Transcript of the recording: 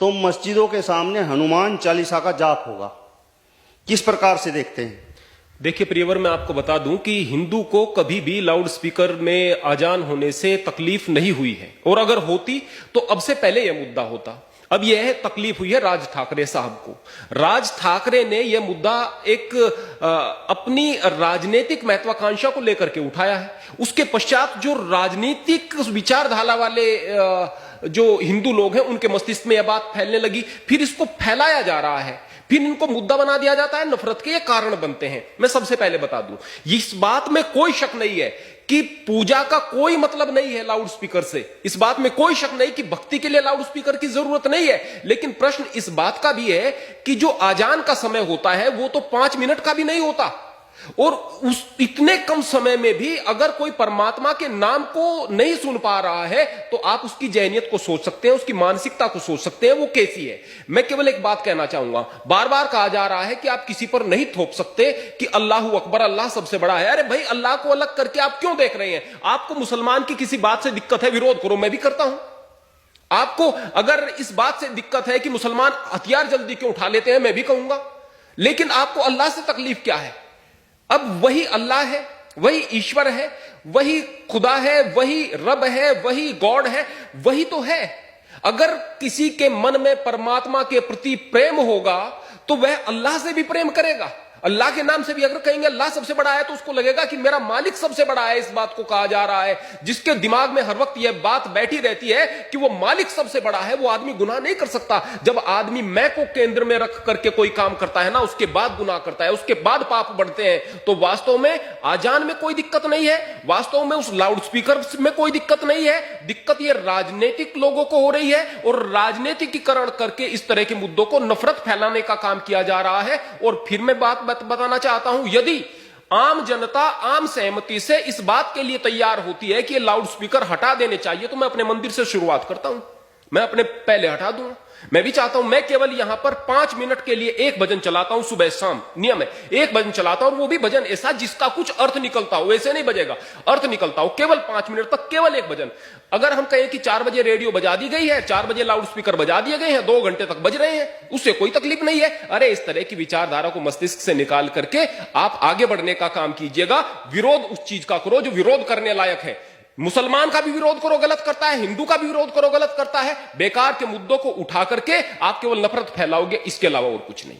तो मस्जिदों के सामने हनुमान चालीसा का जाप होगा। किस प्रकार से देखते हैं? देखिए प्रियवर, मैं आपको बता दूं कि हिंदू को कभी भी लाउड स्पीकर में अजान होने से तकलीफ नहीं हुई है, और अगर होती तो अब से पहले यह मुद्दा होता। अब यह तकलीफ हुई है राज ठाकरे साहब को। राज ठाकरे ने यह मुद्दा एक अपनी राजनीतिक महत्वाकांक्षा को लेकर के उठाया है। उसके पश्चात जो राजनीतिक विचारधारा वाले जो हिंदू लोग हैं उनके मस्तिष्क में यह बात फैलने लगी, फिर इसको फैलाया जा रहा है, फिर इनको मुद्दा बना दिया जाता है, नफरत के ये कारण बनते हैं। मैं सबसे पहले बता दूं, इस बात में कोई शक नहीं है कि पूजा का कोई मतलब नहीं है लाउड स्पीकर से। इस बात में कोई शक नहीं कि भक्ति के लिए लाउड स्पीकर की जरूरत नहीं है। लेकिन प्रश्न इस बात का भी है कि जो आजान का समय होता है वो तो 5 मिनट का भी नहीं होता, और उस इतने कम समय में भी अगर कोई परमात्मा के नाम को नहीं सुन पा रहा है तो आप उसकी जहनियत को सोच सकते हैं, उसकी मानसिकता को सोच सकते हैं वो कैसी है। मैं केवल एक बात कहना चाहूंगा, बार बार कहा जा रहा है कि आप किसी पर नहीं थोप सकते कि अल्लाह अकबर, अल्लाह सबसे बड़ा है। अरे भाई, अल्लाह को अलग करके आप क्यों देख रहे हैं? आपको मुसलमान की किसी बात से दिक्कत है, विरोध करो, मैं भी करता हूं। आपको अगर इस बात से दिक्कत है कि मुसलमान हथियार जल्दी क्यों उठा लेते हैं, मैं भी कहूंगा। लेकिन आपको अल्लाह से तकलीफ क्या है? अब वही अल्लाह है, वही ईश्वर है, वही खुदा है, वही रब है, वही गॉड है, वही तो है। अगर किसी के मन में परमात्मा के प्रति प्रेम होगा तो वह अल्लाह से भी प्रेम करेगा। अल्लाह के नाम से भी अगर कहेंगे अल्लाह सबसे बड़ा है तो उसको लगेगा कि मेरा मालिक सबसे बड़ा है। इस बात को कहा जा रहा है। जिसके दिमाग में हर वक्त यह बात बैठी रहती है कि वो मालिक सबसे बड़ा है, वो आदमी गुनाह नहीं कर सकता। जब आदमी मैं को केंद्र में रख करके कोई काम करता है ना, उसके बाद गुनाह करता है, उसके बाद पाप बढ़ते हैं। तो वास्तव में आजान में कोई दिक्कत नहीं है, वास्तव में उस लाउड स्पीकर में कोई दिक्कत नहीं है। दिक्कत ये राजनीतिक लोगों को हो रही है, और राजनीतिकीकरण करके इस तरह के मुद्दों को नफरत फैलाने का काम किया जा रहा है। और फिर मैं बात बताना चाहता हूं, यदि आम जनता आम सहमति से इस बात के लिए तैयार होती है कि ये लाउड स्पीकर हटा देने चाहिए, तो मैं अपने मंदिर से शुरुआत करता हूं, मैं अपने पहले हटा दूंगा। मैं भी चाहता हूं, मैं केवल यहां पर 5 मिनट के लिए एक भजन चलाता हूं, सुबह शाम नियम है, एक भजन चलाता हूं, और वो भी भजन ऐसा जिसका कुछ अर्थ निकलता हो, ऐसे नहीं बजेगा, अर्थ निकलता हो, केवल 5 मिनट तक केवल एक भजन। अगर हम कहें कि 4 बजे रेडियो बजा दी गई है, 4 बजे लाउड स्पीकर बजा दिए गए हैं, 2 घंटे तक बज रहे हैं, उससे कोई तकलीफ नहीं है। अरे इस तरह की विचारधारा को मस्तिष्क से निकाल करके आप आगे बढ़ने का काम कीजिएगा। विरोध उस चीज का करो जो विरोध करने लायक है। मुसलमान का भी विरोध करो, गलत करता है, हिंदू का भी विरोध करो, गलत करता है। बेकार के मुद्दों को उठा करके आप केवल नफरत फैलाओगे, इसके अलावा और कुछ नहीं।